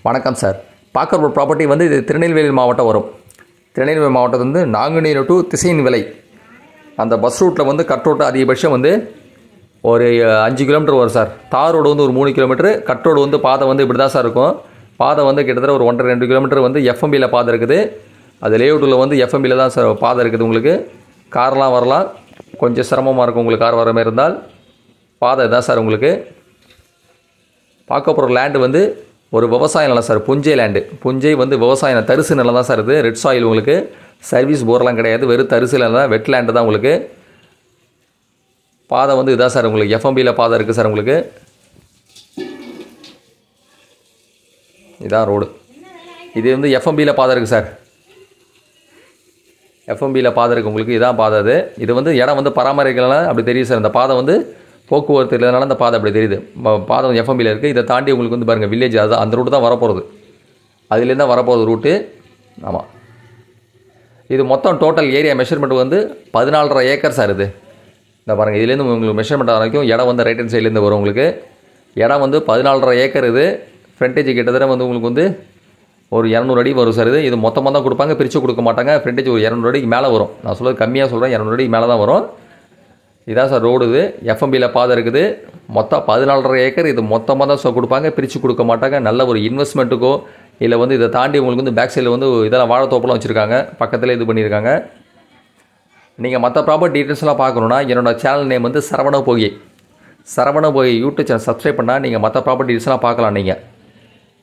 வணக்கம் சார். பார்க்குற ஒரு ப்ராப்பர்ட்டி வந்து இது திருநெல்வேலி மாவட்டம் வரும். திருநெல்வேலி மாவட்டத்தில் வந்து நாங்குநேரி டு திசையின் விலை அந்த பஸ் ரூட்டில் வந்து கட் ரோட்டு அதிகபட்சம் வந்து ஒரு 5 கிலோமீட்டர் வரும் சார். தார் ரோடு வந்து ஒரு 3 கிலோமீட்டரு, கட் ரோடு வந்து பாதை வந்து இப்படி தான் சார் இருக்கும். பாதை வந்து கிட்டத்தட்ட ஒரு 1.5-2 கிலோமீட்டர் வந்து எஃப்எம்பியில் பாதை இருக்குது. அது லேஅவுட்டில் வந்து எஃப்எம்பியில் தான் சார் பாதை இருக்குது. உங்களுக்கு கார்லாம் வரலாம், கொஞ்சம் சிரமமாக இருக்கும் உங்களுக்கு கார் வர மாதிரி இருந்தால். பாதை தான் சார். உங்களுக்கு பார்க்க போகிற லேண்டு வந்து ஒரு விவசாய நிலம் சார். புஞ்சை லேண்டு. புஞ்சை வந்து விவசாய தரிசு நிலம் தான் சார். இது ரெட் சாயில். உங்களுக்கு சர்வீஸ் போரெலாம் கிடையாது, வெறும் தரிசு நிலம் தான், வெட் லேண்டு தான். உங்களுக்கு பாதை வந்து இதான் சார். உங்களுக்கு எஃப்எம்பியில் பாதை இருக்குது சார். உங்களுக்கு இதான் ரோடு. இது வந்து எஃப்எம்பியில் பாதை இருக்குது சார். எஃப்எம்பியில் பாதை இருக்குது உங்களுக்கு. இதான் பாதை. இது வந்து இடம் வந்து பராமரிக்கலாம் அப்படி தெரியுது சார். இந்த பாதை வந்து போக்குவரத்து இல்லைனால அந்த பாதை அப்படி தெரியுது. பாதை எஃப்எம்பியில் இருக்குது. இதை தாண்டி உங்களுக்கு வந்து பாருங்கள் வில்லேஜ். அது அந்த ரூட்டு தான் வரப்போகிறது. அதுலேருந்து தான் வரப்போகிறது ரூட்டு. ஆமாம். இது மொத்தம் டோட்டல் ஏரியா மெஷர்மெண்ட் வந்து 14.5 ஏக்கர் சார். இது இந்த பாருங்கள். இதுலேருந்து உங்களுக்கு மெஷர்மெண்ட் வரைக்கும் இடம் வந்து ரைட் ஹேண்ட் சைட்லேருந்து வரும். உங்களுக்கு இடம் வந்து 14.5 ஏக்கர். இது ஃப்ரண்டேஜ் கிட்டத்தட்ட வந்து உங்களுக்கு வந்து ஒரு 200 அடி வரும் சார். இது மொத்தமாக தான் கொடுப்பாங்க, பிரித்து கொடுக்க மாட்டாங்க. ஃப்ரண்டேஜ் ஒரு 200 அடிக்கு மேலே வரும். நான் சொல்கிறது கம்மியாக சொல்கிறேன், 200 அடிக்கு மேலே தான் வரும். இதான் சார் ரோடு. இது எஃப்எம்பியில் பாதை இருக்குது. மொத்தம் 14.5 ஏக்கர். இது மொத்தமாக தான் சார் கொடுப்பாங்க, பிரித்து கொடுக்க மாட்டாங்க. நல்ல ஒரு இன்வெஸ்ட்மெண்ட்டுக்கோ இல்லை வந்து இதை தாண்டி உங்களுக்கு வந்து பேக் சைடில் வந்து இதெல்லாம் வாழைத்தோப்பெல்லாம் வச்சுருக்காங்க, பக்கத்தில் இது பண்ணியிருக்காங்க. நீங்கள் மற்ற ப்ராப்பர்ட்டி டீட்டெயில்ஸ்லாம் பார்க்கணுன்னா என்னோடய சேனல் நேம் வந்து சரவணபோகி யூடியூப் சேனல் சப்ஸ்கிரைப் பண்ணால் நீங்கள் மற்ற ப்ராப்பர்ட்டி டீட்டெயில்ஸ்லாம் பார்க்கலாம். நீங்கள்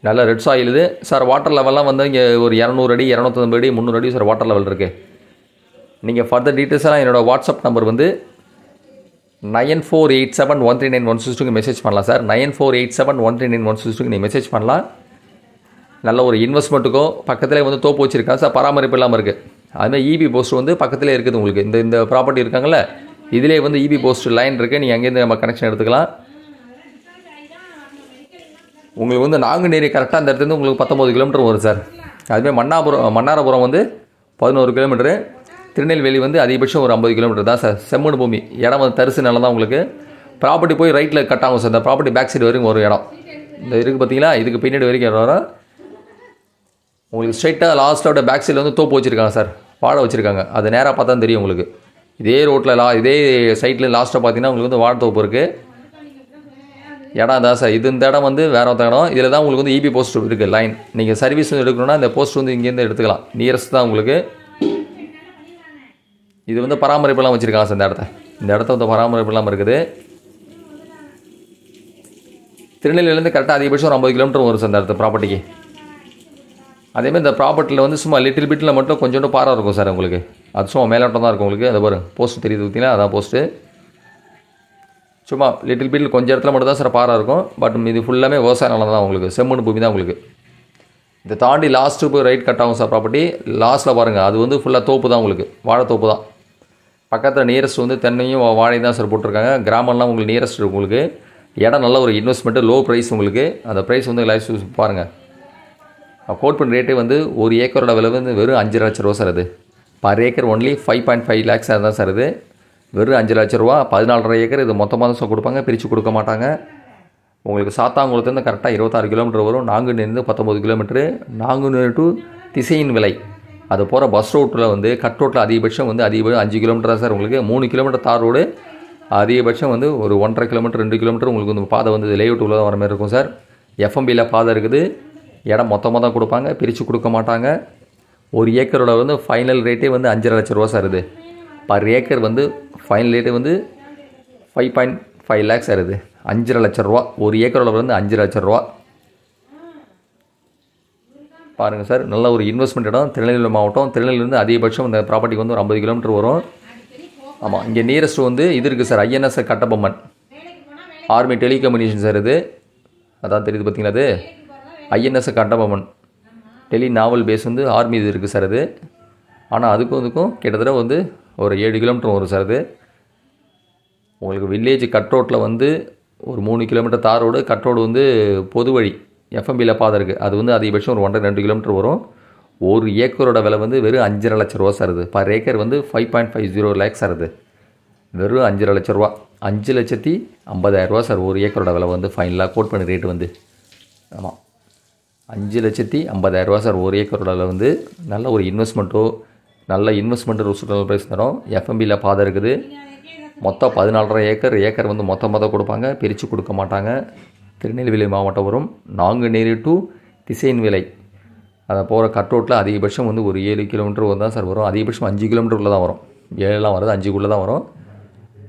நல்ல ரெட் சாயில் இது சார். வாட்டர் லெவல்லாம் வந்து இங்கே ஒரு 200 அடி 250 அடி 300 அடி சார் வாட்டர் லெவல் இருக்குது. நீங்கள் ஃபர்தர் டீட்டெயில்ஸ்லாம் என்னோடய வாட்ஸ்அப் நம்பர் வந்து 9487139162 மெசேஜ் பண்ணலாம் சார். 9487139162 நீங்கள் மெசேஜ் பண்ணலாம். நல்ல ஒரு இன்வெஸ்ட்மெண்ட்டுக்கோ பக்கத்திலே வந்து தோப்பு வச்சுருக்காங்க சார். பராமரிப்பு இல்லாமல் இருக்குது. அதுமாதிரி இபி போஸ்ட் வந்து பக்கத்திலே இருக்குது உங்களுக்கு. இந்த ப்ராப்பர்ட்டி இருக்காங்கல்ல, இதிலே வந்து இபி போஸ்ட் லைன் இருக்குது. நீங்கள் அங்கேருந்து நம்ம கனெக்ஷன் எடுத்துக்கலாம். உங்களுக்கு வந்து நாங்குநேரி கரெக்டாக அந்த இடத்துலேருந்து உங்களுக்கு 19 கிலோமீட்டர் வரும் சார். அதுமாதிரி மன்னாரபுரம் வந்து 11 கிலோமீட்டரு. திருநெல்வேலி வந்து அதிகபட்சம் ஒரு 50 கிலோமீட்டர் தான் சார். செம்மண் பூமி. இடம் வந்து தரிசு நிலம் தான். உங்களுக்கு ப்ராப்பர்ட்டி போய் ரைட்டில் கட் ஆகும் சார். இந்த ப்ராப்பர்ட்டி பேக் சைடு வரைக்கும் ஒரு இடம் இந்த இருக்குது பார்த்தீங்களா, இதுக்கு பின்னாடி வரைக்கும் இடம் வரும். உங்களுக்கு ஸ்ட்ரைட்டாக லாஸ்ட்டோட பேக் சைடில் வந்து தோப்பு வச்சுருக்காங்க சார். வாழை வச்சுருக்காங்க. அது நேராக பார்த்தா தெரியும் உங்களுக்கு. இதே ரோட்டில் இதே சைட்டில் லாஸ்ட்டாக பார்த்தீங்கன்னா உங்களுக்கு வந்து வாழைத்தோப்பு இருக்குது. இடம் தான் சார். இந்த இடம் வந்து வேறு ஒருத்த இடம். இதில் தான் உங்களுக்கு வந்து இபி போஸ்ட் இருக்குது லைன். நீங்கள் சர்வீஸ் வந்து எடுக்கணும்னா இந்த போஸ்ட் வந்து இங்கேருந்து எடுத்துக்கலாம். நியரஸ்ட் தான் உங்களுக்கு. இது வந்து பராமரிப்பெல்லாம் வச்சுருக்காங்க சார். இந்த இடத்த வந்து பராமரிப்பு இல்லாமல் இருக்குது. திருநெல்வேலியிலேருந்து கரெக்டாக அதிகபட்சம் ஒரு 50 கிலோமீட்டர் வரும் சார் இந்த இடத்த ப்ராப்பர்ட்டிக்கு. அதேமாதிரி இந்த ப்ராப்பர்ட்டியில் வந்து சும்மா லிட்டில் பிட்டில் மட்டும் கொஞ்சோண்டு பாறை இருக்கும் சார் உங்களுக்கு. அது சும்மா மேலோட்டம் தான் இருக்கும் உங்களுக்கு. அதை பாருங்க போஸ்ட் தெரியுது பார்த்தீங்களா, அதான் போஸ்ட்டு. சும்மா லிட்டில் பிட்டில் கொஞ்சம் இடத்துல மட்டும் தான் சார் பாறை இருக்கும். பட் இது ஃபுல்லாமே விவசாய நிலம் தான் உங்களுக்கு. செம்மண் பூமி தான் உங்களுக்கு. இதை தாண்டி லாஸ்ட்டு போய் ரைட் கட் ஆகும் சார் ப்ராப்பர்ட்டி. லாஸ்ட்டில் பாருங்கள், அது வந்து ஃபுல்லாக தோப்பு தான் உங்களுக்கு. வாழைத்தோப்பு தான். பக்கத்தில் நியரஸ்ட் வந்து தென்னையும் வாழை தான் சார் போட்டிருக்காங்க. கிராமம்லாம் உங்களுக்கு நியரஸ்ட் இருக்குது உங்களுக்கு. இடம் நல்ல ஒரு இன்வெஸ்ட்மெண்ட்டு, லோ ப்ரைஸ் உங்களுக்கு. அந்த ப்ரைஸ் வந்து லைஃப் பாருங்கள். கோட் பண்ண ரேட்டே வந்து ஒரு ஏக்கரோட விலை வந்து வெறும் 5 லட்ச ரூபா சார். அது பர் ஏக்கர் ஒன்லி 5.5 லேக்ஸ் தான் சார். இது வெறும் 5 லட்ச ரூபா. 14.5 ஏக்கர். இது மொத்தமாக தான் சார் கொடுப்பாங்க, பிரித்து கொடுக்க மாட்டாங்க. உங்களுக்கு சாத்தாங்குளத்துலேருந்து கரெக்டாக 26 கிலோமீட்டர் வரும். நாங்குநேரிலேருந்து 19 கிலோமீட்டரு. நாங்குநேரி டு திசையின் விலை அது போகிற பஸ் ரோட்டில் வந்து கட் ரோட்டில் அதிகபட்சம் வந்து 5 கிலோமீட்டர் தான் சார். உங்களுக்கு 3 கிலோமீட்டர் தார் ரோடு. அதிகபட்சம் வந்து ஒரு 1.5 கிலோமீட்டர் 2 கிலோமீட்டர் உங்களுக்கு வந்து பாதை வந்து லேஅவுட் உள்ள வர மாதிரி இருக்கும் சார். எஃப்எம்பியில் பாதை இருக்குது. இடம் மொத்தமாக தான் கொடுப்பாங்க, பிரித்து கொடுக்க மாட்டாங்க. ஒரு ஏக்கரோட வந்து ஃபைனல் ரேட்டே வந்து 5 லட்ச ரூபா சார். இது பர் ஏக்கர் வந்து ஃபைனல் ரேட்டு வந்து 5.5 லேக்ஸ் சார். இது 5 லட்ச ரூபா. ஒரு ஏக்கரோட வந்து 5 லட்ச ரூபா. பாருங்கள் சார். நல்ல ஒரு இன்வெஸ்ட்மெண்ட் இடம். திருநெல்வேலி மாவட்டம். திருநெல்வேலியிலேருந்து அதிகபட்சம் இந்த ப்ராப்பர்ட்டிக்கு வந்து ஒரு 50 கிலோமீட்டர் வரும். ஆமாம். இங்கே நியரஸ்ட் வந்து இது இருக்குது sir. INS Kattabomman army telecommunication sir. இது அதான் தெரியுது பார்த்தீங்களா. அது ஐஎன்எஸ் கட்டபொம்மன் டெலி நாவல் பேஸ் வந்து ஆர்மி இது இருக்குது சார். அது ஆனால் அதுக்கும் கிட்டத்தட்ட வந்து ஒரு 7 கிலோமீட்டர் வரும் சார். அது உங்களுக்கு வில்லேஜ் கட் ரோட்டில் வந்து ஒரு 3 கிலோமீட்டர் தார் ரோடு. கட் ரோடு வந்து பொது வழி எஃப்எம்பியில் பாதை இருக்குது. அது வந்து அதிகபட்சம் ஒரு 1.5-2 கிலோமீட்டர் வரும். ஒரு ஏக்கரோட விலை வந்து வெறும் 5 லட்ச ரூபா சார். அது பர் ஏக்கர் வந்து 5.50 லேக்ஸ் சார். அது வெறும் 5 லட்ச ரூபா. 5,50,000 ரூபா சார் ஒரு ஏக்கரோட விலை வந்து ஃபைனலாக கோட் பண்ண ரேட்டு வந்து. ஆமாம். 5,50,000 சார் ஒரு ஏக்கரோட வந்து. நல்ல ஒரு இன்வெஸ்ட்மெண்ட்டோ, நல்ல இன்வெஸ்ட்மெண்ட் ஒரு சுற்றுலா ப்ரைஸ் தரோம். எஃப்எம்பியில் பாதை இருக்குது. மொத்தம் 14.5 ஏக்கர் வந்து மொத்தமாக கொடுப்பாங்க, பிரித்து கொடுக்க மாட்டாங்க. திருநெல்வேலி மாவட்டம் வரும். நாங்குநேரி டு திசையன் விலை அதை போகிற கட் ரோட்டில் அதிகபட்சம் வந்து ஒரு 7 கிலோமீட்டர் தான் சார் வரும். அதிகபட்சம் 5 கிலோமீட்டருக்குள்ளே தான் வரும். 7லாம் வருது, 5க்குள்ளே தான் வரும்.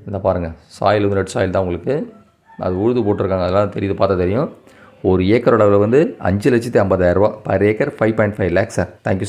இந்த பாருங்கள், சாயில் வந்து ரெட் சாயில் தான் உங்களுக்கு. அது உழுது போட்டிருக்காங்க, அதெல்லாம் தெரியுது, பார்த்தா தெரியும். ஒரு ஏக்கரோட வந்து 5,50,000 per acre 5.5 lakhs sir. Thank you sir.